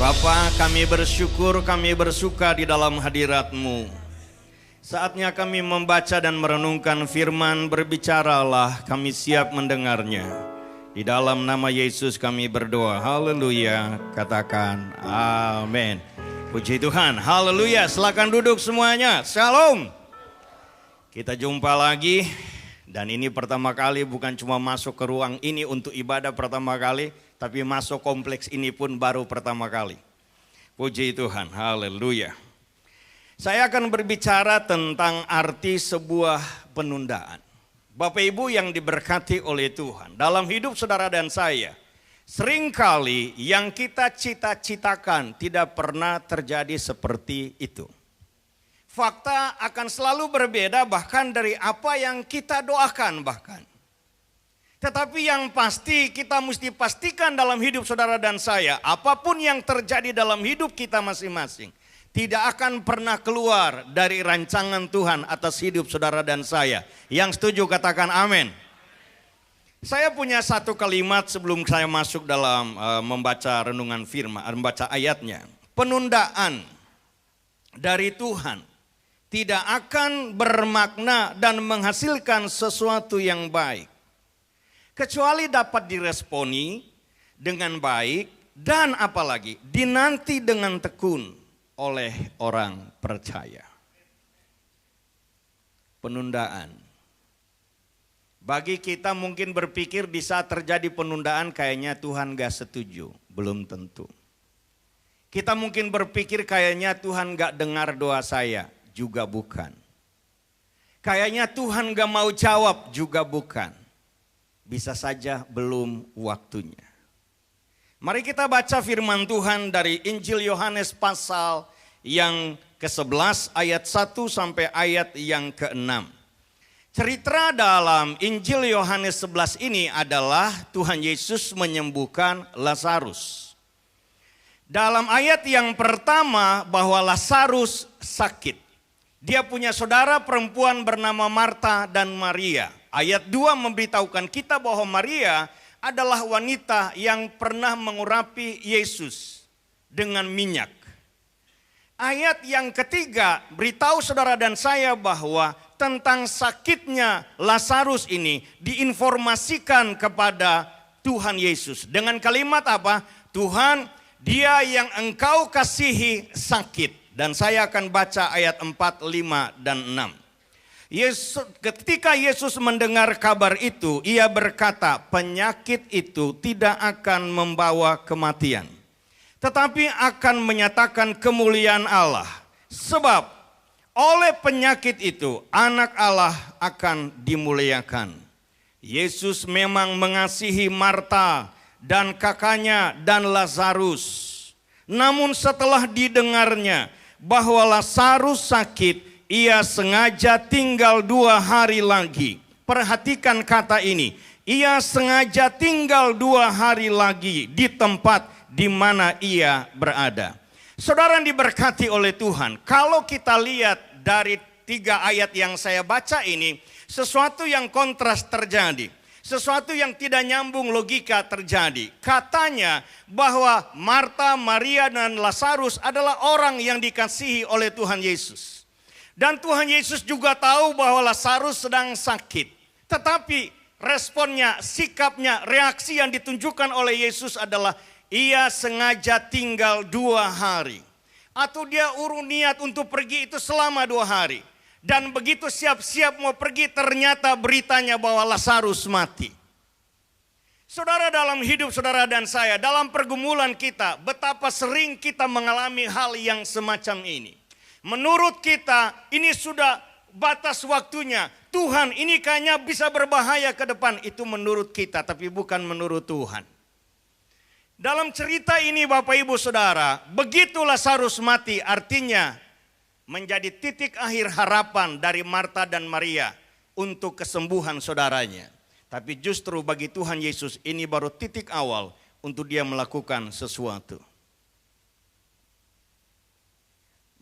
Bapa, kami bersyukur, kami bersuka di dalam hadirat-Mu. Saatnya kami membaca dan merenungkan firman, berbicaralah, kami siap mendengarnya. Di dalam nama Yesus kami berdoa, haleluya, katakan amin. Puji Tuhan, haleluya, silakan duduk semuanya, shalom. Kita jumpa lagi, dan ini pertama kali bukan cuma masuk ke ruang ini untuk ibadah pertama kali, tapi masuk kompleks ini pun baru pertama kali. Puji Tuhan, haleluya. Saya akan berbicara tentang arti sebuah penundaan. Bapak Ibu yang diberkati oleh Tuhan, dalam hidup saudara dan saya, seringkali yang kita cita-citakan tidak pernah terjadi seperti itu. Fakta akan selalu berbeda bahkan dari apa yang kita doakan bahkan. Tetapi yang pasti kita mesti pastikan dalam hidup saudara dan saya, apapun yang terjadi dalam hidup kita masing-masing, tidak akan pernah keluar dari rancangan Tuhan atas hidup saudara dan saya. Yang setuju katakan amin. Saya punya satu kalimat sebelum saya masuk dalam membaca renungan firman, membaca ayatnya. Penundaan dari Tuhan tidak akan bermakna dan menghasilkan sesuatu yang baik, kecuali dapat diresponi dengan baik dan apalagi dinanti dengan tekun oleh orang percaya. Penundaan. Bagi kita mungkin berpikir di saat terjadi penundaan kayaknya Tuhan gak setuju. Belum tentu. Kita mungkin berpikir kayaknya Tuhan gak dengar doa saya. Juga bukan. Kayaknya Tuhan gak mau jawab. Juga bukan. Bisa saja belum waktunya. Mari kita baca firman Tuhan dari Injil Yohanes pasal yang ke-11 ayat 1 sampai ayat yang ke-6. Cerita dalam Injil Yohanes 11 ini adalah Tuhan Yesus menyembuhkan Lazarus. Dalam ayat yang pertama bahwa Lazarus sakit. Dia punya saudara perempuan bernama Marta dan Maria. Ayat 2 memberitahukan kita bahwa Maria adalah wanita yang pernah mengurapi Yesus dengan minyak. Ayat yang ketiga beritahu saudara dan saya bahwa tentang sakitnya Lazarus ini diinformasikan kepada Tuhan Yesus. Dengan kalimat apa? Tuhan, dia yang engkau kasihi sakit. Dan saya akan baca ayat 4, 5, dan 6. Ketika Yesus mendengar kabar itu, ia berkata, penyakit itu tidak akan membawa kematian, tetapi akan menyatakan kemuliaan Allah. Sebab oleh penyakit itu anak Allah akan dimuliakan. Yesus memang mengasihi Marta dan kakaknya dan Lazarus. Namun setelah didengarnya bahwa Lazarus sakit, ia sengaja tinggal 2 hari lagi. Perhatikan kata ini. Ia sengaja tinggal 2 hari lagi di tempat di mana ia berada. Saudara yang diberkati oleh Tuhan. Kalau kita lihat dari 3 ayat yang saya baca ini, sesuatu yang kontras terjadi. Sesuatu yang tidak nyambung logika terjadi. Katanya bahwa Marta, Maria, dan Lazarus adalah orang yang dikasihi oleh Tuhan Yesus. Dan Tuhan Yesus juga tahu bahwa Lazarus sedang sakit. Tetapi responnya, sikapnya, reaksi yang ditunjukkan oleh Yesus adalah ia sengaja tinggal 2 hari. Atau dia urung niat untuk pergi itu selama 2 hari. Dan begitu siap-siap mau pergi ternyata beritanya bahwa Lazarus mati. Saudara, dalam hidup saudara dan saya, dalam pergumulan kita, betapa sering kita mengalami hal yang semacam ini. Menurut kita ini sudah batas waktunya. Tuhan, ini kayaknya bisa berbahaya ke depan. Itu menurut kita tapi bukan menurut Tuhan. Dalam cerita ini Bapak Ibu Saudara, begitu Lazarus mati artinya menjadi titik akhir harapan dari Marta dan Maria untuk kesembuhan saudaranya. Tapi justru bagi Tuhan Yesus ini baru titik awal untuk dia melakukan sesuatu.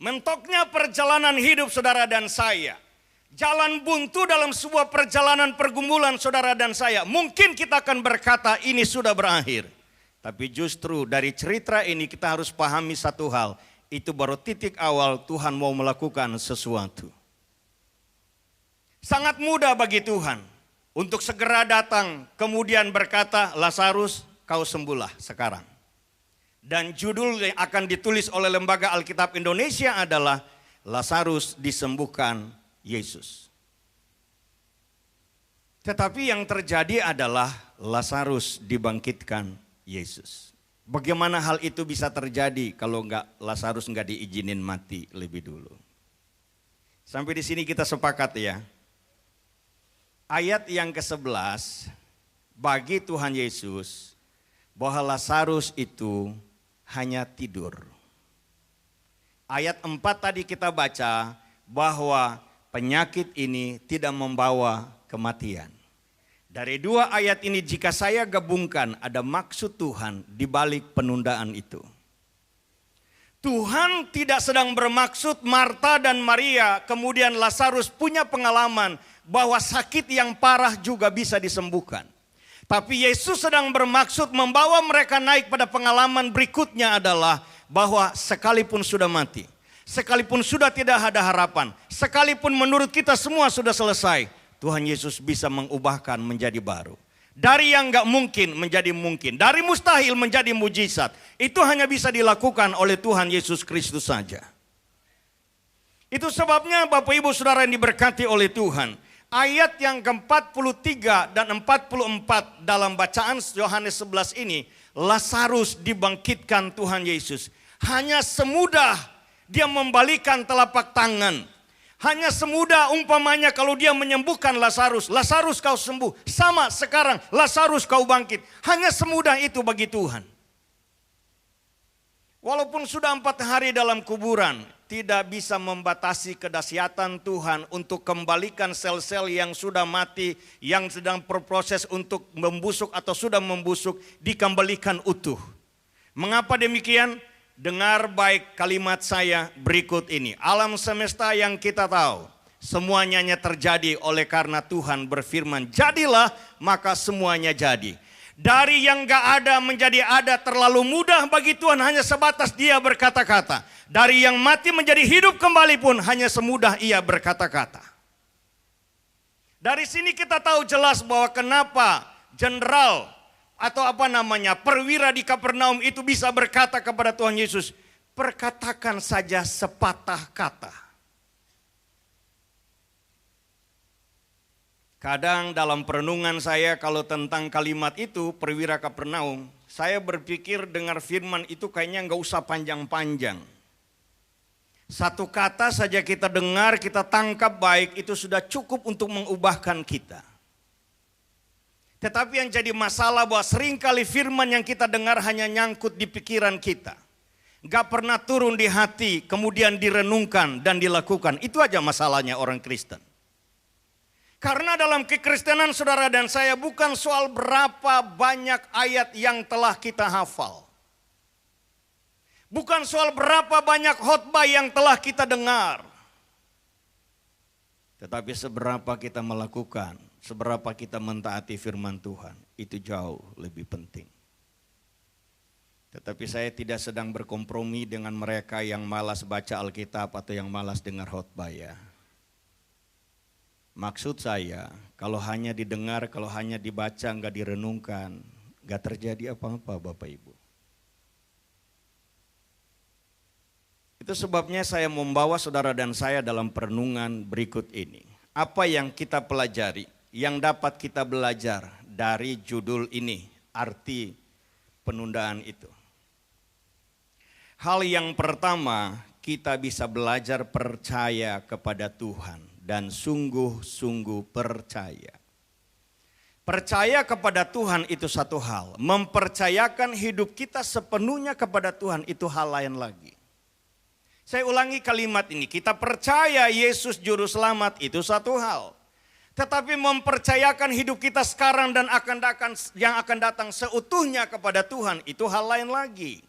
Mentoknya perjalanan hidup saudara dan saya. Jalan buntu dalam sebuah perjalanan pergumulan saudara dan saya. Mungkin kita akan berkata ini sudah berakhir. Tapi justru dari cerita ini kita harus pahami satu hal. Itu baru titik awal Tuhan mau melakukan sesuatu. Sangat mudah bagi Tuhan untuk segera datang kemudian berkata, Lazarus kau sembuhlah sekarang. Dan judul yang akan ditulis oleh Lembaga Alkitab Indonesia adalah Lazarus disembuhkan Yesus. Tetapi yang terjadi adalah Lazarus dibangkitkan Yesus. Bagaimana hal itu bisa terjadi kalau Lazarus enggak diizinin mati lebih dulu? Sampai di sini kita sepakat ya. Ayat yang ke-11, bagi Tuhan Yesus bahwa Lazarus itu hanya tidur. Ayat 4 tadi kita baca bahwa penyakit ini tidak membawa kematian. Dari dua ayat ini jika saya gabungkan ada maksud Tuhan di balik penundaan itu. Tuhan tidak sedang bermaksud Marta dan Maria kemudian Lazarus punya pengalaman bahwa sakit yang parah juga bisa disembuhkan. Tapi Yesus sedang bermaksud membawa mereka naik pada pengalaman berikutnya adalah bahwa sekalipun sudah mati, sekalipun sudah tidak ada harapan, sekalipun menurut kita semua sudah selesai, Tuhan Yesus bisa mengubahkan menjadi baru. Dari yang gak mungkin menjadi mungkin, dari mustahil menjadi mujizat. Itu hanya bisa dilakukan oleh Tuhan Yesus Kristus saja. Itu sebabnya Bapak Ibu Saudara yang diberkati oleh Tuhan. Ayat yang ke-43 dan 44 dalam bacaan Yohanes 11 ini, Lazarus dibangkitkan Tuhan Yesus. Hanya semudah dia membalikan telapak tangan. Hanya semudah umpamanya kalau dia menyembuhkan Lazarus. Lazarus kau sembuh. Sama sekarang Lazarus kau bangkit. Hanya semudah itu bagi Tuhan. Walaupun sudah 4 hari dalam kuburan, tidak bisa membatasi kedahsyatan Tuhan untuk kembalikan sel-sel yang sudah mati, yang sedang berproses untuk membusuk atau sudah membusuk, dikembalikan utuh. Mengapa demikian? Dengar baik kalimat saya berikut ini. Alam semesta yang kita tahu, semuanya terjadi oleh karena Tuhan berfirman, jadilah, maka semuanya jadi. Dari yang gak ada menjadi ada terlalu mudah bagi Tuhan, hanya sebatas dia berkata-kata. Dari yang mati menjadi hidup kembali pun hanya semudah ia berkata-kata. Dari sini kita tahu jelas bahwa kenapa jenderal atau perwira di Kapernaum itu bisa berkata kepada Tuhan Yesus, perkatakan saja sepatah kata. Kadang dalam perenungan saya kalau tentang kalimat itu, perwira Kapernaum, saya berpikir dengar firman itu kayaknya nggak usah panjang-panjang. Satu kata saja kita dengar, kita tangkap baik, itu sudah cukup untuk mengubahkan kita. Tetapi yang jadi masalah bahwa seringkali firman yang kita dengar hanya nyangkut di pikiran kita. Gak pernah turun di hati, kemudian direnungkan dan dilakukan. Itu aja masalahnya orang Kristen. Karena dalam kekristenan saudara dan saya bukan soal berapa banyak ayat yang telah kita hafal. Bukan soal berapa banyak khotbah yang telah kita dengar. Tetapi seberapa kita melakukan, seberapa kita mentaati firman Tuhan, itu jauh lebih penting. Tetapi saya tidak sedang berkompromi dengan mereka yang malas baca Alkitab atau yang malas dengar khotbah ya. Maksud saya, kalau hanya didengar, kalau hanya dibaca, enggak direnungkan, enggak terjadi apa-apa Bapak Ibu. Itu sebabnya saya membawa saudara dan saya dalam perenungan berikut ini. Apa yang kita pelajari, yang dapat kita belajar dari judul ini, arti penundaan itu. Hal yang pertama, kita bisa belajar percaya kepada Tuhan. Dan sungguh-sungguh percaya. Percaya kepada Tuhan itu satu hal. Mempercayakan hidup kita sepenuhnya kepada Tuhan itu hal lain lagi. Saya ulangi kalimat ini. Kita percaya Yesus Juru Selamat itu satu hal. Tetapi mempercayakan hidup kita sekarang dan yang akan datang seutuhnya kepada Tuhan itu hal lain lagi.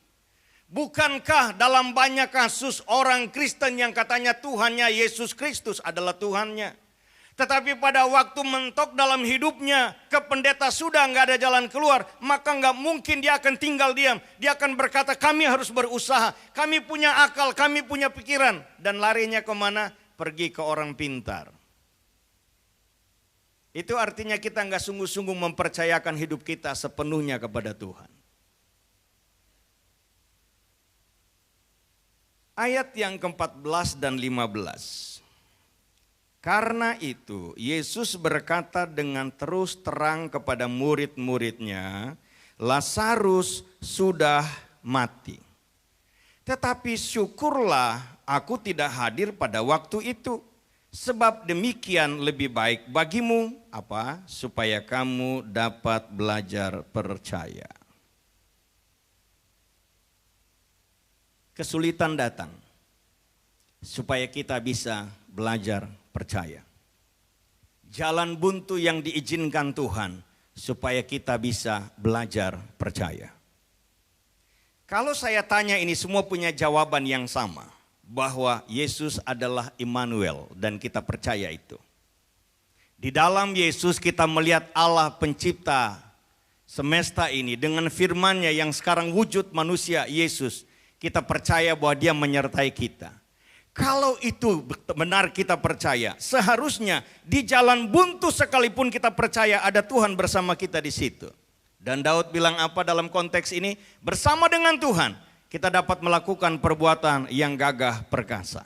Bukankah dalam banyak kasus orang Kristen yang katanya Tuhannya Yesus Kristus adalah Tuhannya. Tetapi pada waktu mentok dalam hidupnya, ke pendeta sudah nggak ada jalan keluar, maka nggak mungkin dia akan tinggal diam. Dia akan berkata, kami harus berusaha, kami punya akal, kami punya pikiran. Dan larinya kemana? Pergi ke orang pintar. Itu artinya kita nggak sungguh-sungguh mempercayakan hidup kita sepenuhnya kepada Tuhan. Ayat yang ke-14 dan 15. Karena itu Yesus berkata dengan terus terang kepada murid-muridnya, Lazarus sudah mati. Tetapi syukurlah aku tidak hadir pada waktu itu. Sebab demikian lebih baik bagimu, apa? Supaya kamu dapat belajar percaya. Kesulitan datang supaya kita bisa belajar percaya. Jalan buntu yang diizinkan Tuhan supaya kita bisa belajar percaya. Kalau saya tanya ini semua punya jawaban yang sama, bahwa Yesus adalah Immanuel dan kita percaya itu. Di dalam Yesus kita melihat Allah pencipta semesta ini dengan firman-Nya yang sekarang wujud manusia Yesus. Kita percaya bahwa Dia menyertai kita. Kalau itu benar kita percaya, seharusnya di jalan buntu sekalipun kita percaya ada Tuhan bersama kita di situ. Dan Daud bilang apa dalam konteks ini? Bersama dengan Tuhan kita dapat melakukan perbuatan yang gagah perkasa.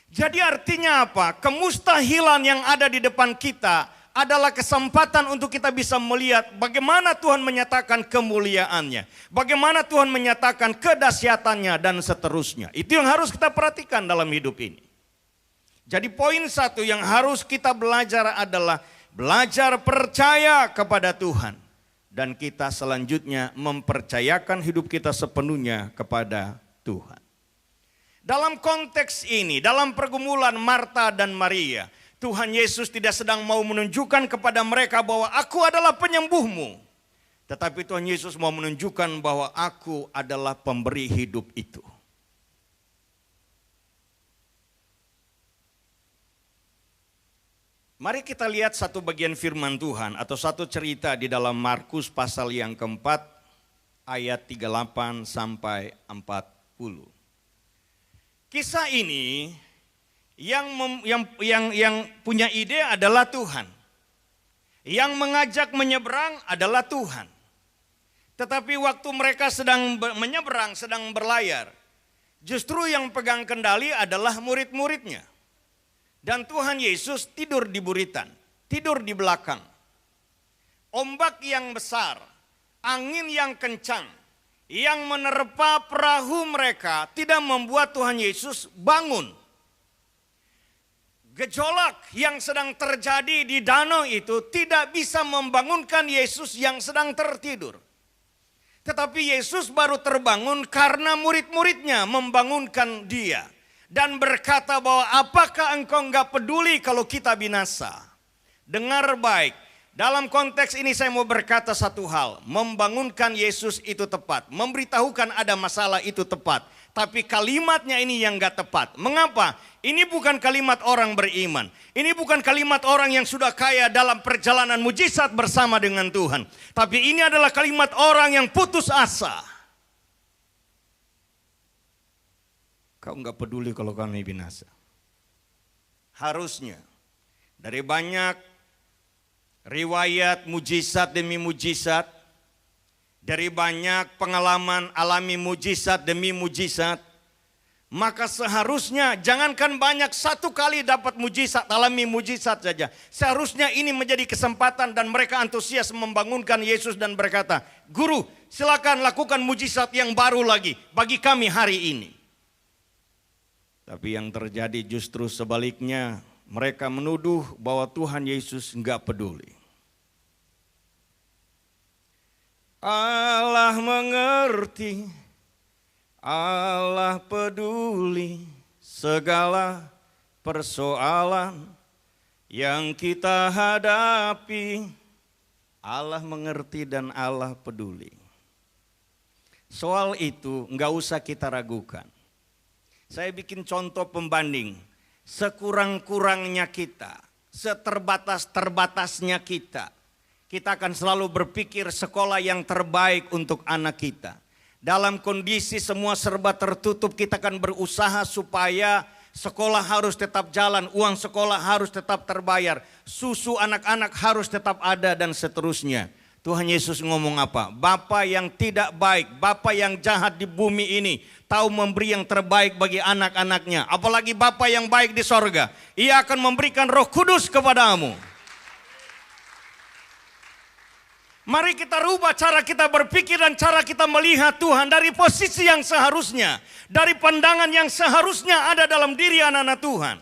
Jadi artinya apa? Kemustahilan yang ada di depan kita adalah kesempatan untuk kita bisa melihat bagaimana Tuhan menyatakan kemuliaannya. Bagaimana Tuhan menyatakan kedahsyatannya dan seterusnya. Itu yang harus kita perhatikan dalam hidup ini. Jadi poin satu yang harus kita belajar adalah belajar percaya kepada Tuhan. Dan kita selanjutnya mempercayakan hidup kita sepenuhnya kepada Tuhan. Dalam konteks ini, dalam pergumulan Marta dan Maria, Tuhan Yesus tidak sedang mau menunjukkan kepada mereka bahwa aku adalah penyembuhmu. Tetapi Tuhan Yesus mau menunjukkan bahwa aku adalah pemberi hidup itu. Mari kita lihat satu bagian firman Tuhan atau satu cerita di dalam Markus pasal yang keempat ayat 38 sampai 40. Kisah ini yang punya ide adalah Tuhan. Yang mengajak menyeberang adalah Tuhan. Tetapi waktu mereka sedang menyeberang, sedang berlayar, justru yang pegang kendali adalah murid-muridnya. Dan Tuhan Yesus tidur di buritan, tidur di belakang. Ombak yang besar, angin yang kencang, yang menerpa perahu mereka tidak membuat Tuhan Yesus bangun. Gejolak yang sedang terjadi di danau itu tidak bisa membangunkan Yesus yang sedang tertidur. Tetapi Yesus baru terbangun karena murid-muridnya membangunkan dia. Dan berkata bahwa apakah engkau enggak peduli kalau kita binasa? Dengar baik, dalam konteks ini saya mau berkata satu hal. Membangunkan Yesus itu tepat, memberitahukan ada masalah itu tepat. Tapi kalimatnya ini yang enggak tepat. Mengapa? Ini bukan kalimat orang beriman. Ini bukan kalimat orang yang sudah kaya dalam perjalanan mujizat bersama dengan Tuhan. Tapi ini adalah kalimat orang yang putus asa. Kau enggak peduli kalau kami binasa. Harusnya dari banyak riwayat mujizat demi mujizat, dari banyak pengalaman alami mujizat demi mujizat, maka seharusnya jangankan banyak satu kali dapat mujizat, alami mujizat saja. Seharusnya ini menjadi kesempatan dan mereka antusias membangunkan Yesus dan berkata, Guru silakan lakukan mujizat yang baru lagi bagi kami hari ini. Tapi yang terjadi justru sebaliknya, mereka menuduh bahwa Tuhan Yesus enggak peduli. Allah mengerti, Allah peduli segala persoalan yang kita hadapi. Allah mengerti dan Allah peduli. Soal itu enggak usah kita ragukan. Saya bikin contoh pembanding, sekurang-kurangnya kita, seterbatas-terbatasnya kita. Kita akan selalu berpikir sekolah yang terbaik untuk anak kita. Dalam kondisi semua serba tertutup, kita akan berusaha supaya sekolah harus tetap jalan, uang sekolah harus tetap terbayar, susu anak-anak harus tetap ada dan seterusnya. Tuhan Yesus ngomong apa? Bapa yang tidak baik, Bapa yang jahat di bumi ini tahu memberi yang terbaik bagi anak-anaknya. Apalagi Bapa yang baik di sorga, Ia akan memberikan Roh Kudus kepadamu. Mari kita rubah cara kita berpikir dan cara kita melihat Tuhan dari posisi yang seharusnya, dari pandangan yang seharusnya ada dalam diri anak-anak Tuhan.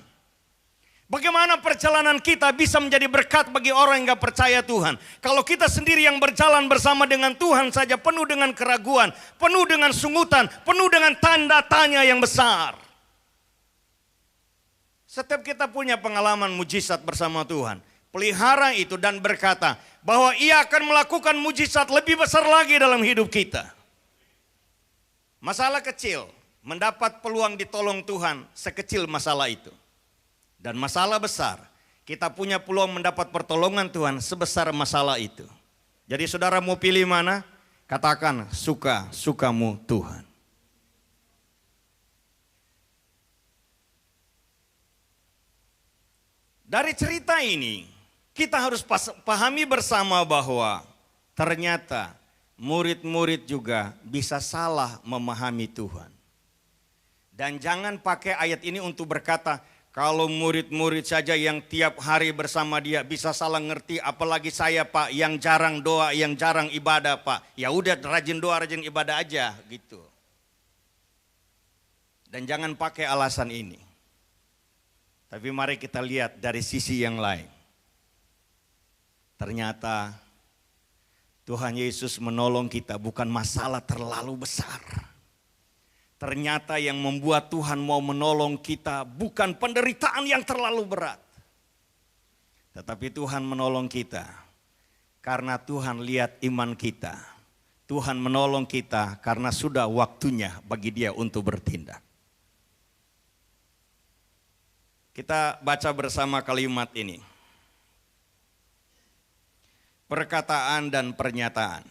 Bagaimana perjalanan kita bisa menjadi berkat bagi orang yang gak percaya Tuhan. Kalau kita sendiri yang berjalan bersama dengan Tuhan saja penuh dengan keraguan, penuh dengan sungutan, penuh dengan tanda tanya yang besar. Setiap kita punya pengalaman mujizat bersama Tuhan. Pelihara itu dan berkata bahwa Ia akan melakukan mujizat lebih besar lagi dalam hidup kita. Masalah kecil, mendapat peluang ditolong Tuhan sekecil masalah itu. Dan masalah besar, kita punya peluang mendapat pertolongan Tuhan sebesar masalah itu. Jadi saudara mau pilih mana? Katakan suka-sukamu Tuhan. Dari cerita ini, kita harus pahami bersama bahwa ternyata murid-murid juga bisa salah memahami Tuhan. Dan jangan pakai ayat ini untuk berkata, kalau murid-murid saja yang tiap hari bersama Dia bisa salah ngerti, apalagi saya Pak yang jarang doa, yang jarang ibadah Pak. Ya udah rajin doa, rajin ibadah aja gitu. Dan jangan pakai alasan ini. Tapi mari kita lihat dari sisi yang lain. Ternyata Tuhan Yesus menolong kita bukan masalah terlalu besar. Ternyata yang membuat Tuhan mau menolong kita bukan penderitaan yang terlalu berat. Tetapi Tuhan menolong kita karena Tuhan lihat iman kita. Tuhan menolong kita karena sudah waktunya bagi Dia untuk bertindak. Kita baca bersama kalimat ini. Perkataan dan pernyataan.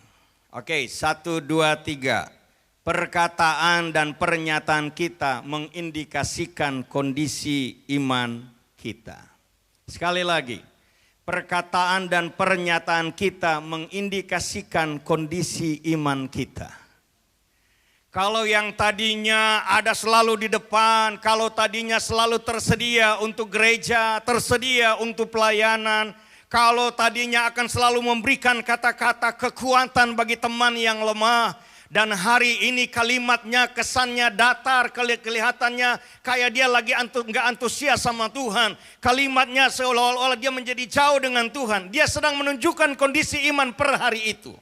Oke, 1, 2, 3. Perkataan dan pernyataan kita mengindikasikan kondisi iman kita. Sekali lagi, perkataan dan pernyataan kita mengindikasikan kondisi iman kita. Kalau yang tadinya ada selalu di depan, kalau tadinya selalu tersedia untuk gereja, tersedia untuk pelayanan, kalau tadinya akan selalu memberikan kata-kata kekuatan bagi teman yang lemah, dan hari ini kalimatnya kesannya datar, kelihatannya kayak dia lagi nggak antusias sama Tuhan. Kalimatnya seolah-olah dia menjadi jauh dengan Tuhan. Dia sedang menunjukkan kondisi iman per hari itu.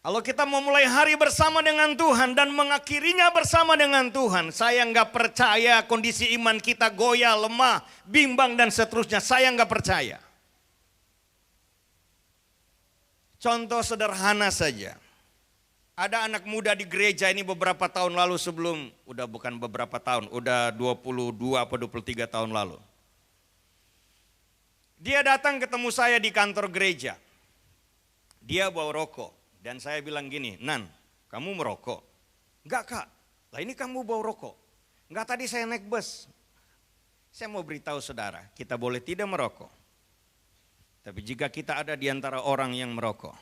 Kalau kita memulai hari bersama dengan Tuhan dan mengakhirinya bersama dengan Tuhan, saya nggak percaya kondisi iman kita goyah, lemah, bimbang dan seterusnya. Saya nggak percaya. Contoh sederhana saja. Ada anak muda di gereja ini beberapa tahun lalu udah bukan beberapa tahun, udah 22 atau 23 tahun lalu. Dia datang ketemu saya di kantor gereja. Dia bawa rokok. Dan saya bilang gini, Nan, kamu merokok? Enggak Kak, lah ini kamu bawa rokok. Enggak, tadi saya naik bus. Saya mau beritahu saudara, kita boleh tidak merokok. Tapi jika kita ada di antara orang yang merokok,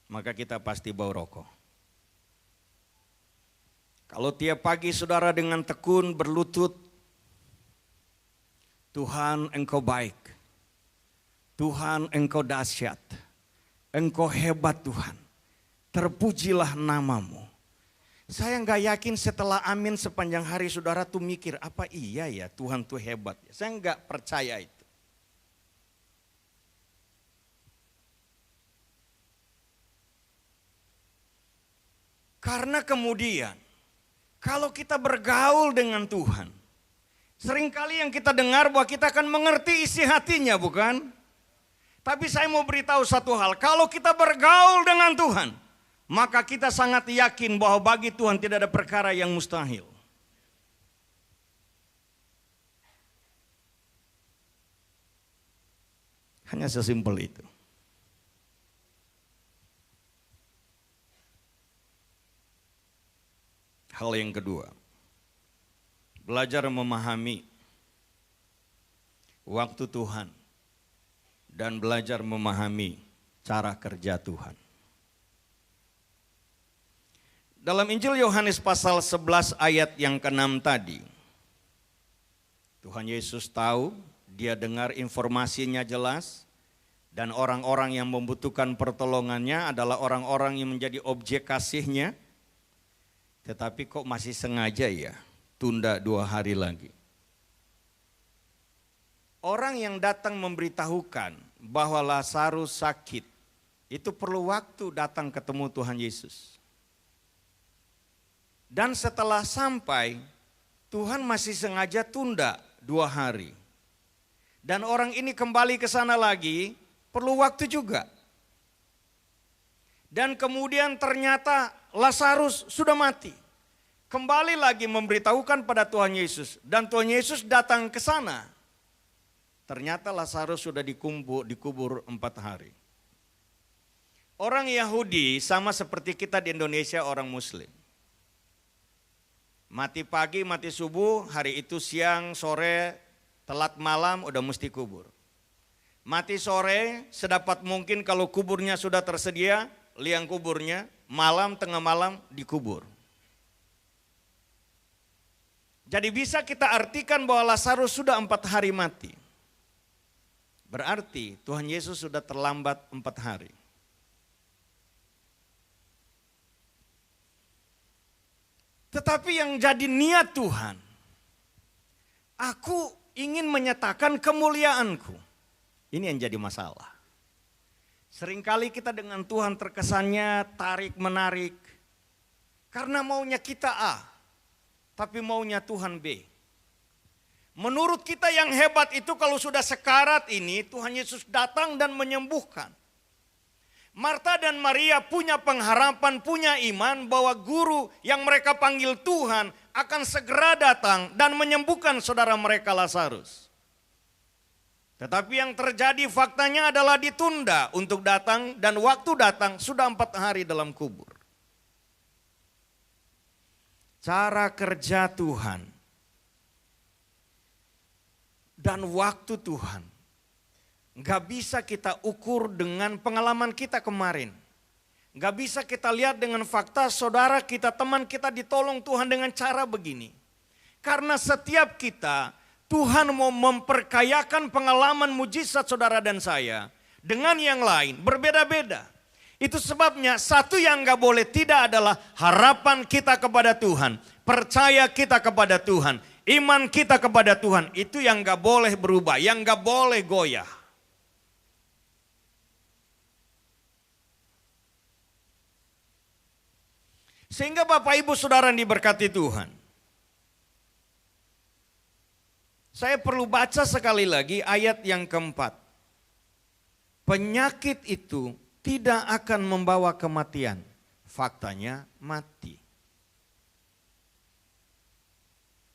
maka kita pasti bau rokok. Kalau tiap pagi saudara dengan tekun berlutut, Tuhan Engkau baik, Tuhan Engkau dahsyat, Engkau hebat Tuhan, terpujilah namamu. Saya nggak yakin setelah amin sepanjang hari saudara tuh mikir, apa iya ya Tuhan tuh hebat. Saya nggak percaya itu. Karena kemudian kalau kita bergaul dengan Tuhan, seringkali yang kita dengar bahwa kita akan mengerti isi hatinya, bukan? Tapi saya mau beritahu satu hal, kalau kita bergaul dengan Tuhan, maka kita sangat yakin bahwa bagi Tuhan tidak ada perkara yang mustahil. Hanya sesimpel itu. Hal yang kedua, belajar memahami waktu Tuhan dan belajar memahami cara kerja Tuhan. Dalam Injil Yohanes pasal 11 ayat yang ke-6 tadi, Tuhan Yesus tahu, dia dengar informasinya jelas, dan orang-orang yang membutuhkan pertolongannya adalah orang-orang yang menjadi objek kasihnya. Tetapi kok masih sengaja ya tunda 2 hari lagi. Orang yang datang memberitahukan bahwa Lazarus sakit, itu perlu waktu datang ketemu Tuhan Yesus. Dan setelah sampai, Tuhan masih sengaja tunda 2 hari. Dan orang ini kembali ke sana lagi, perlu waktu juga. Dan kemudian ternyata Lazarus sudah mati. Kembali lagi memberitahukan pada Tuhan Yesus. Dan Tuhan Yesus datang ke sana. Ternyata Lazarus sudah dikubur 4 hari. Orang Yahudi sama seperti kita di Indonesia orang Muslim. Mati pagi, mati subuh, hari itu siang, sore, telat malam udah mesti kubur. Mati sore, sedapat mungkin kalau kuburnya sudah tersedia, liang kuburnya, malam, tengah malam dikubur. Jadi bisa kita artikan bahwa Lazarus sudah 4 hari mati. Berarti Tuhan Yesus sudah terlambat 4 hari. Tetapi yang jadi niat Tuhan, aku ingin menyatakan kemuliaanku. Ini yang jadi masalah. Seringkali kita dengan Tuhan terkesannya tarik-menarik. Karena maunya kita A, tapi maunya Tuhan B. Menurut kita yang hebat itu kalau sudah sekarat ini, Tuhan Yesus datang dan menyembuhkan. Marta dan Maria punya pengharapan, punya iman bahwa guru yang mereka panggil Tuhan akan segera datang dan menyembuhkan saudara mereka Lazarus. Tetapi yang terjadi faktanya adalah ditunda untuk datang dan waktu datang sudah 4 hari dalam kubur. Cara kerja Tuhan dan waktu Tuhan nggak bisa kita ukur dengan pengalaman kita kemarin. Nggak bisa kita lihat dengan fakta saudara kita, teman kita ditolong Tuhan dengan cara begini. Karena setiap kita, Tuhan mau memperkayakan pengalaman mujizat saudara dan saya dengan yang lain, berbeda-beda. Itu sebabnya satu yang nggak boleh tidak adalah harapan kita kepada Tuhan, percaya kita kepada Tuhan, iman kita kepada Tuhan. Itu yang nggak boleh berubah, yang nggak boleh goyah. Sehingga Bapak Ibu Saudara yang diberkati Tuhan, saya perlu baca sekali lagi ayat yang keempat. Penyakit itu tidak akan membawa kematian, faktanya mati.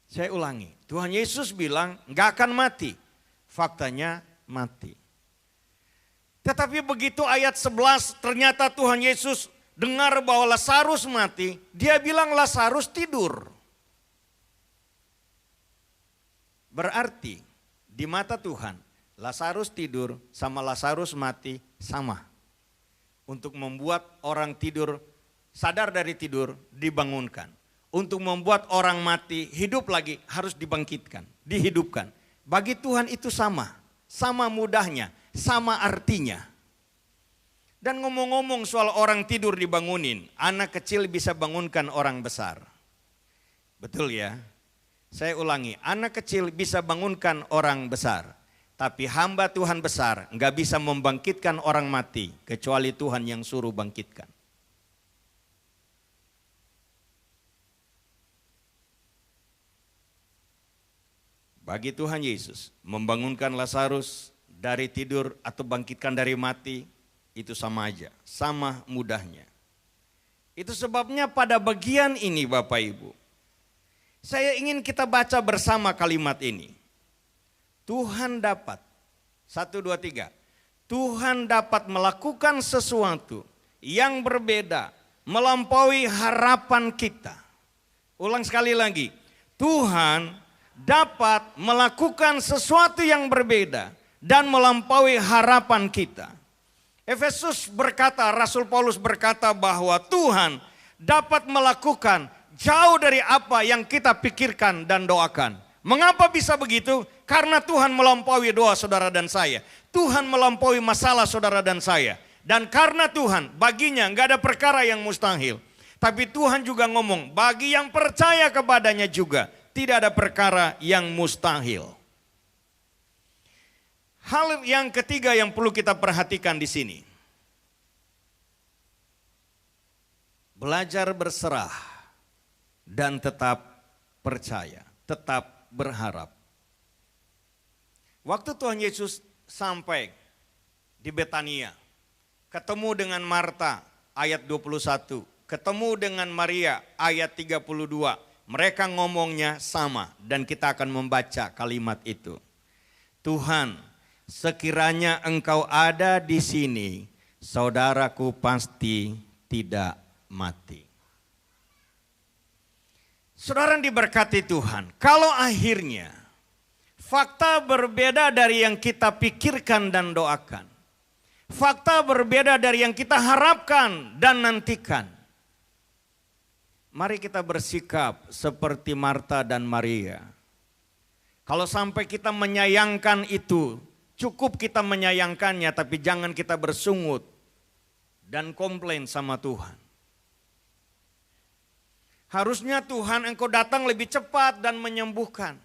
Saya ulangi, Tuhan Yesus bilang gak akan mati, faktanya mati. Tetapi begitu ayat 11 ternyata Tuhan Yesus dengar bahwa Lazarus mati, dia bilang Lazarus tidur. Berarti di mata Tuhan, Lazarus tidur sama Lazarus mati sama. Untuk membuat orang tidur, sadar dari tidur, dibangunkan. Untuk membuat orang mati, hidup lagi, harus dibangkitkan, dihidupkan. Bagi Tuhan itu sama, sama mudahnya, sama artinya. Dan ngomong-ngomong soal orang tidur dibangunin, anak kecil bisa bangunkan orang besar. Betul ya? Saya ulangi, anak kecil bisa bangunkan orang besar. Tapi hamba Tuhan besar nggak bisa membangkitkan orang mati, kecuali Tuhan yang suruh bangkitkan. Bagi Tuhan Yesus, membangunkan Lazarus dari tidur atau bangkitkan dari mati, itu sama aja, sama mudahnya. Itu sebabnya pada bagian ini Bapak Ibu, saya ingin kita baca bersama kalimat ini. Tuhan dapat, 1, 2, 3. Tuhan dapat melakukan sesuatu yang berbeda, melampaui harapan kita. Ulang sekali lagi, Tuhan dapat melakukan sesuatu yang berbeda dan melampaui harapan kita. Efesus berkata, Rasul Paulus berkata bahwa Tuhan dapat melakukan jauh dari apa yang kita pikirkan dan doakan. Mengapa bisa begitu? Karena Tuhan melampaui doa saudara dan saya. Tuhan melampaui masalah saudara dan saya. Dan karena Tuhan, baginya nggak ada perkara yang mustahil. Tapi Tuhan juga ngomong, bagi yang percaya kepadanya juga, tidak ada perkara yang mustahil. Hal yang ketiga yang perlu kita perhatikan di sini. Belajar berserah dan tetap percaya, tetap berharap. Waktu Tuhan Yesus sampai di Betania, ketemu dengan Marta ayat 21, ketemu dengan Maria ayat 32. Mereka ngomongnya sama dan kita akan membaca kalimat itu. Tuhan, sekiranya Engkau ada di sini, saudaraku pasti tidak mati. Saudara diberkati Tuhan, kalau akhirnya fakta berbeda dari yang kita pikirkan dan doakan, fakta berbeda dari yang kita harapkan dan nantikan, mari kita bersikap seperti Marta dan Maria. Kalau sampai kita menyayangkan itu, cukup kita menyayangkannya, tapi jangan kita bersungut dan komplain sama Tuhan. Harusnya Tuhan Engkau datang lebih cepat dan menyembuhkan.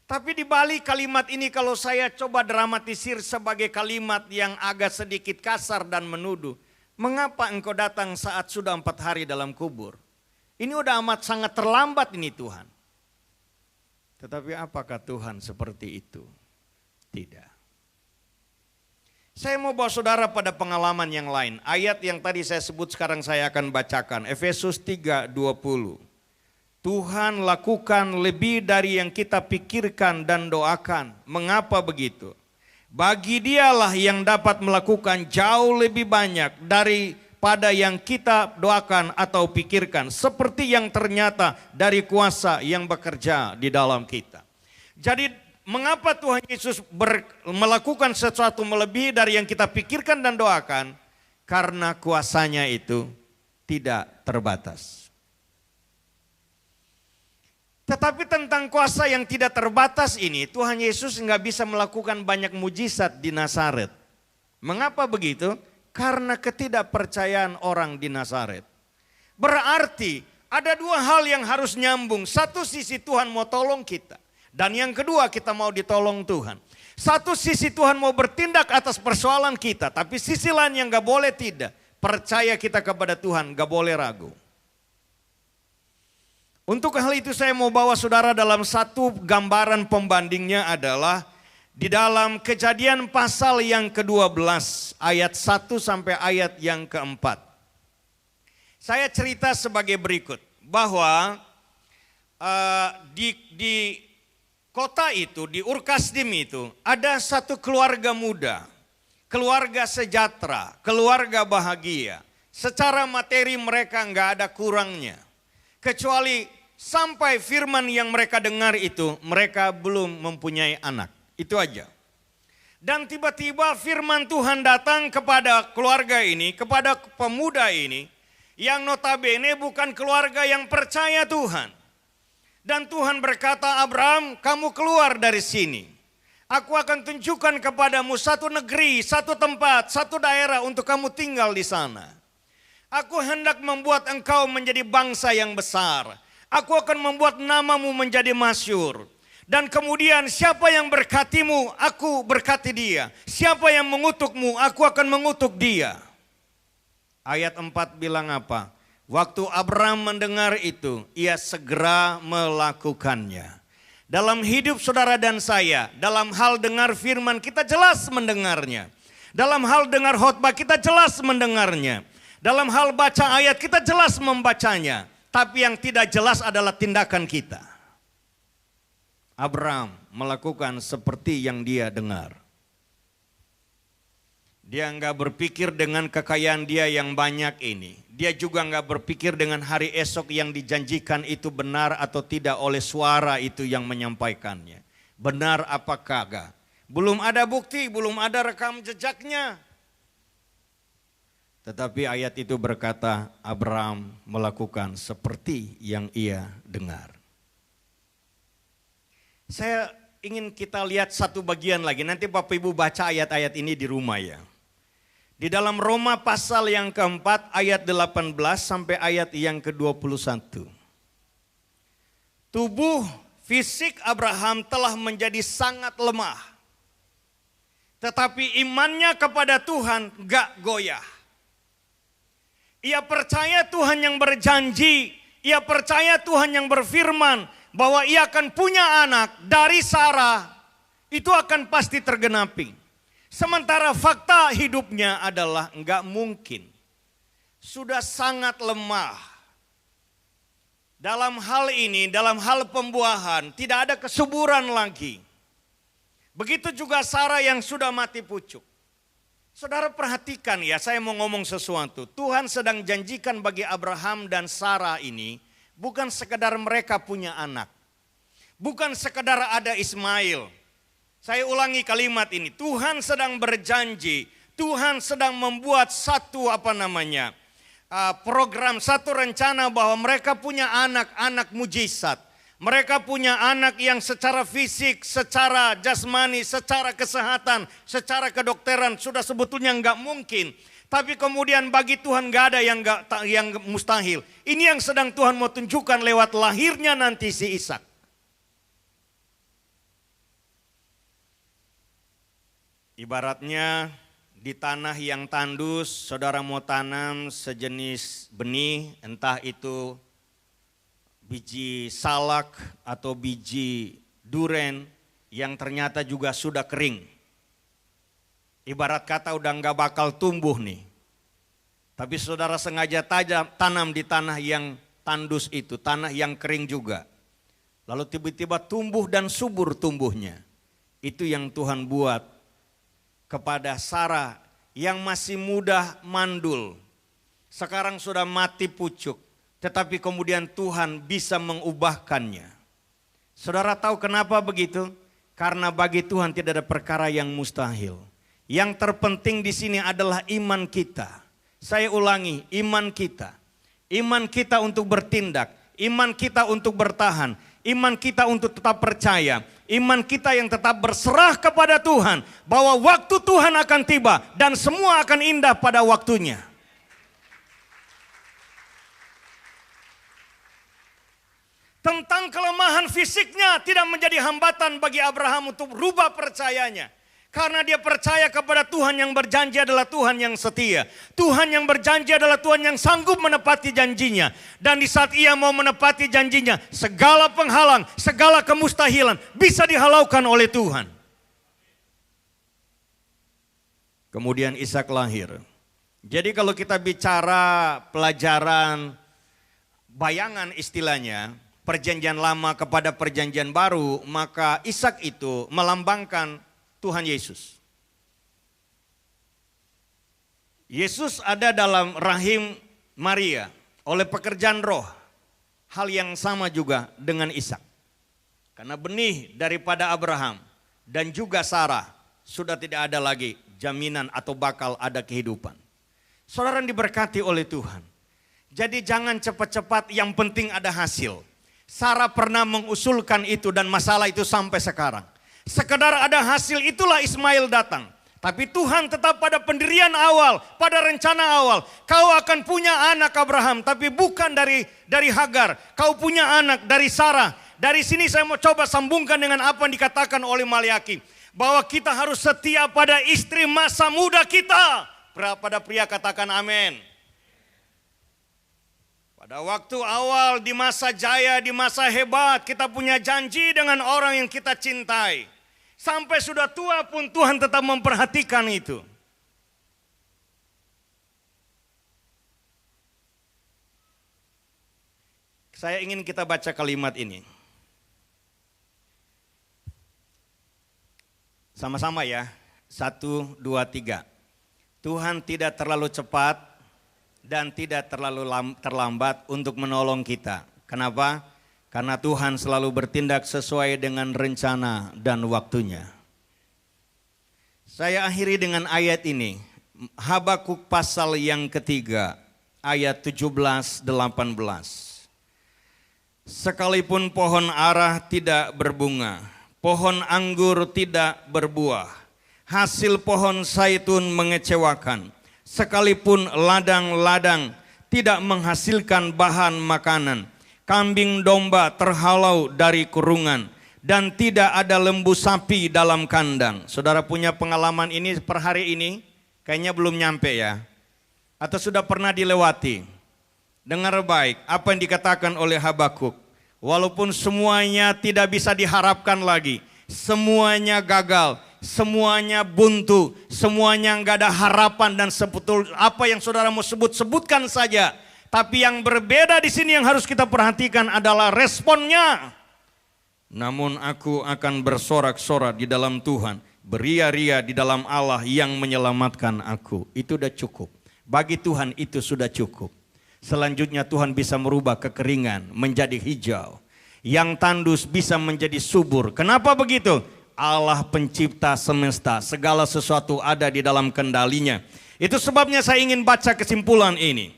Tapi di balik kalimat ini kalau saya coba dramatisir sebagai kalimat yang agak sedikit kasar dan menuduh. Mengapa Engkau datang saat sudah 4 hari dalam kubur? Ini udah amat sangat terlambat ini Tuhan. Tetapi apakah Tuhan seperti itu? Tidak. Saya mau bawa saudara pada pengalaman yang lain. Ayat yang tadi saya sebut sekarang saya akan bacakan. Efesus 3:20. Tuhan lakukan lebih dari yang kita pikirkan dan doakan. Mengapa begitu? Bagi Dialah yang dapat melakukan jauh lebih banyak daripada yang kita doakan atau pikirkan. Seperti yang ternyata dari kuasa yang bekerja di dalam kita. Jadi mengapa Tuhan Yesus melakukan sesuatu melebihi dari yang kita pikirkan dan doakan? Karena kuasanya itu tidak terbatas. Tetapi tentang kuasa yang tidak terbatas ini, Tuhan Yesus nggak bisa melakukan banyak mujizat di Nazaret. Mengapa begitu? Karena ketidakpercayaan orang di Nazaret. Berarti ada 2 hal yang harus nyambung. Satu sisi Tuhan mau tolong kita. Dan yang kedua kita mau ditolong Tuhan. Satu sisi Tuhan mau bertindak atas persoalan kita. Tapi sisi lain yang gak boleh tidak. Percaya kita kepada Tuhan, gak boleh ragu. Untuk hal itu saya mau bawa saudara dalam satu gambaran pembandingnya adalah di dalam Kejadian pasal yang ke-12 ayat 1 sampai ayat yang ke-4. Saya cerita sebagai berikut bahwa di kota itu, di Ur-Kasdim itu, ada satu keluarga muda, keluarga sejahtera, keluarga bahagia. Secara materi mereka nggak ada kurangnya. Kecuali sampai firman yang mereka dengar itu, mereka belum mempunyai anak. Itu aja. Dan tiba-tiba firman Tuhan datang kepada keluarga ini, kepada pemuda ini, yang notabene bukan keluarga yang percaya Tuhan. Dan Tuhan berkata, Abraham, kamu keluar dari sini. Aku akan tunjukkan kepadamu satu negeri, satu tempat, satu daerah untuk kamu tinggal di sana. Aku hendak membuat engkau menjadi bangsa yang besar. Aku akan membuat namamu menjadi masyhur. Dan kemudian siapa yang berkatimu, aku berkati dia. Siapa yang mengutukmu, aku akan mengutuk dia. Ayat 4 bilang apa? Waktu Abraham mendengar itu, ia segera melakukannya. Dalam hidup saudara dan saya, dalam hal dengar firman kita jelas mendengarnya. Dalam hal dengar khotbah kita jelas mendengarnya. Dalam hal baca ayat kita jelas membacanya. Tapi yang tidak jelas adalah tindakan kita. Abraham melakukan seperti yang dia dengar. Dia nggak berpikir dengan kekayaan dia yang banyak ini. Dia juga nggak berpikir dengan hari esok yang dijanjikan itu benar atau tidak oleh suara itu yang menyampaikannya. Benar apa kagak? Belum ada bukti, belum ada rekam jejaknya. Tetapi ayat itu berkata, Abraham melakukan seperti yang ia dengar. Saya ingin kita lihat satu bagian lagi. Nanti Bapak Ibu baca ayat-ayat ini di rumah ya. Di dalam Roma pasal yang keempat ayat 18 sampai ayat yang ke-21. Tubuh fisik Abraham telah menjadi sangat lemah. Tetapi imannya kepada Tuhan gak goyah. Ia percaya Tuhan yang berjanji, ia percaya Tuhan yang berfirman bahwa ia akan punya anak dari Sarah, itu akan pasti tergenapi. Sementara fakta hidupnya adalah enggak mungkin. Sudah sangat lemah. Dalam hal ini, dalam hal pembuahan, tidak ada kesuburan lagi. Begitu juga Sarah yang sudah mati pucuk. Saudara perhatikan ya, saya mau ngomong sesuatu. Tuhan sedang janjikan bagi Abraham dan Sarah ini, bukan sekedar mereka punya anak. Bukan sekedar ada Ismail. Saya ulangi kalimat ini, Tuhan sedang berjanji, Tuhan sedang membuat satu program, satu rencana bahwa mereka punya anak-anak mujizat. Mereka punya anak yang secara fisik, secara jasmani, secara kesehatan, secara kedokteran sudah sebetulnya enggak mungkin. Tapi kemudian bagi Tuhan enggak ada yang mustahil. Ini yang sedang Tuhan mau tunjukkan lewat lahirnya nanti si Ishak. Ibaratnya di tanah yang tandus, saudara mau tanam sejenis benih, entah itu biji salak atau biji duren yang ternyata juga sudah kering. Ibarat kata udah nggak bakal tumbuh nih. Tapi saudara sengaja tanam di tanah yang tandus itu, tanah yang kering juga. Lalu tiba-tiba tumbuh dan subur tumbuhnya. Itu yang Tuhan buat kepada Sarah yang masih muda mandul. Sekarang sudah mati pucuk. Tetapi kemudian Tuhan bisa mengubahkannya. Saudara tahu kenapa begitu? Karena bagi Tuhan tidak ada perkara yang mustahil. Yang terpenting di sini adalah iman kita. Saya ulangi, iman kita. Iman kita untuk bertindak, iman kita untuk bertahan, iman kita untuk tetap percaya, iman kita yang tetap berserah kepada Tuhan. Bahwa waktu Tuhan akan tiba dan semua akan indah pada waktunya. Tentang kelemahan fisiknya tidak menjadi hambatan bagi Abraham untuk berubah percayanya. Karena dia percaya kepada Tuhan yang berjanji adalah Tuhan yang setia. Tuhan yang berjanji adalah Tuhan yang sanggup menepati janjinya. Dan di saat ia mau menepati janjinya, segala penghalang, segala kemustahilan bisa dihalaukan oleh Tuhan. Kemudian Ishak lahir. Jadi kalau kita bicara pelajaran bayangan istilahnya, Perjanjian Lama kepada Perjanjian Baru, maka Ishak itu melambangkan Tuhan Yesus. Yesus ada dalam rahim Maria oleh pekerjaan roh. Hal yang sama juga dengan Ishak. Karena benih daripada Abraham dan juga Sarah sudah tidak ada lagi jaminan atau bakal ada kehidupan. Saudara diberkati oleh Tuhan. Jadi jangan cepat-cepat, yang penting ada hasil. Sarah pernah mengusulkan itu dan masalah itu sampai sekarang. Sekedar ada hasil itulah Ismail datang. Tapi Tuhan tetap pada pendirian awal, pada rencana awal. Kau akan punya anak Abraham, tapi bukan dari Hagar. Kau punya anak dari Sarah. Dari sini saya mau coba sambungkan dengan apa yang dikatakan oleh Maliaki. Bahwa kita harus setia pada istri masa muda kita. Pada pria katakan amin. Pada waktu awal, di masa jaya, di masa hebat, kita punya janji dengan orang yang kita cintai. Sampai sudah tua pun Tuhan tetap memperhatikan itu. Saya ingin kita baca kalimat ini. Sama-sama ya. 1, 2, 3. Tuhan tidak terlalu cepat dan tidak terlalu terlambat untuk menolong kita. Kenapa? Karena Tuhan selalu bertindak sesuai dengan rencana dan waktunya. Saya akhiri dengan ayat ini. Habakuk pasal yang ketiga, ayat 17-18. Sekalipun pohon ara tidak berbunga, pohon anggur tidak berbuah, hasil pohon zaitun mengecewakan, sekalipun ladang-ladang tidak menghasilkan bahan makanan, kambing domba terhalau dari kurungan, dan tidak ada lembu sapi dalam kandang. Saudara punya pengalaman ini per hari ini? Kayaknya belum nyampe ya. Atau sudah pernah dilewati? Dengar baik apa yang dikatakan oleh Habakuk. Walaupun semuanya tidak bisa diharapkan lagi, semuanya gagal, semuanya buntu, semuanya nggak ada harapan dan sebetul apa yang saudara mau sebutkan saja. Tapi yang berbeda di sini yang harus kita perhatikan adalah responnya. Namun aku akan bersorak-sorak di dalam Tuhan, beria-ria di dalam Allah yang menyelamatkan aku. Itu sudah cukup. Bagi Tuhan itu sudah cukup. Selanjutnya Tuhan bisa merubah kekeringan menjadi hijau. Yang tandus bisa menjadi subur. Kenapa begitu? Allah pencipta semesta, segala sesuatu ada di dalam kendalinya. Itu sebabnya saya ingin baca kesimpulan ini.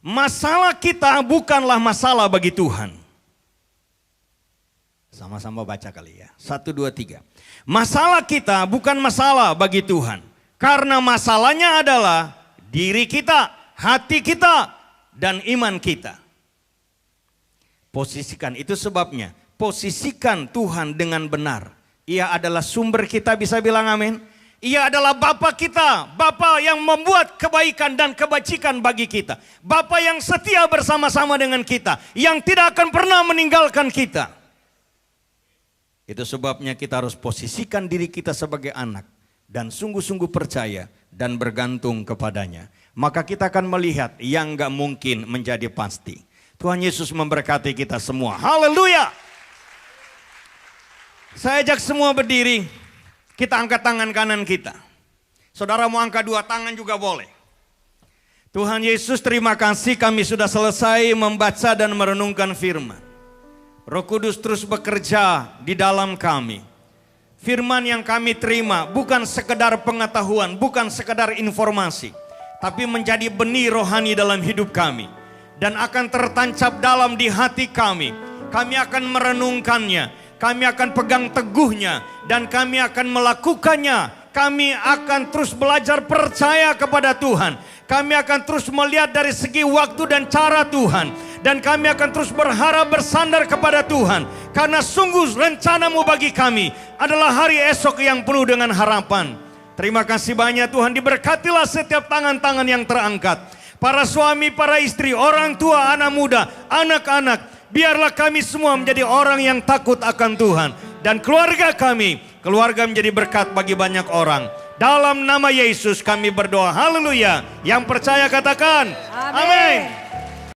Masalah kita bukanlah masalah bagi Tuhan. Sama-sama baca kali ya. 1, 2, 3. Masalah kita bukan masalah bagi Tuhan. Karena masalahnya adalah diri kita, hati kita, dan iman kita. Posisikan, itu sebabnya. Posisikan Tuhan dengan benar. Ia adalah sumber kita, bisa bilang amin. Ia adalah Bapa kita, Bapa yang membuat kebaikan dan kebajikan bagi kita. Bapa yang setia bersama-sama dengan kita, yang tidak akan pernah meninggalkan kita. Itu sebabnya kita harus posisikan diri kita sebagai anak dan sungguh-sungguh percaya dan bergantung kepadanya. Maka kita akan melihat yang gak mungkin menjadi pasti. Tuhan Yesus memberkati kita semua. Haleluya! Saya ajak semua berdiri. Kita angkat tangan kanan kita. Saudara mau angkat 2 tangan juga boleh. Tuhan Yesus, terima kasih kami sudah selesai membaca dan merenungkan firman. Roh Kudus terus bekerja di dalam kami. Firman yang kami terima bukan sekedar pengetahuan, bukan sekedar informasi, tapi menjadi benih rohani dalam hidup kami. Dan akan tertancap dalam di hati kami. Kami akan merenungkannya. Kami akan pegang teguhnya dan kami akan melakukannya. Kami akan terus belajar percaya kepada Tuhan. Kami akan terus melihat dari segi waktu dan cara Tuhan. Dan kami akan terus berharap bersandar kepada Tuhan. Karena sungguh rencanamu bagi kami adalah hari esok yang penuh dengan harapan. Terima kasih banyak Tuhan, diberkatilah setiap tangan-tangan yang terangkat. Para suami, para istri, orang tua, anak muda, anak-anak. Biarlah kami semua menjadi orang yang takut akan Tuhan. Dan keluarga kami, keluarga menjadi berkat bagi banyak orang. Dalam nama Yesus kami berdoa, haleluya. Yang percaya katakan, amin.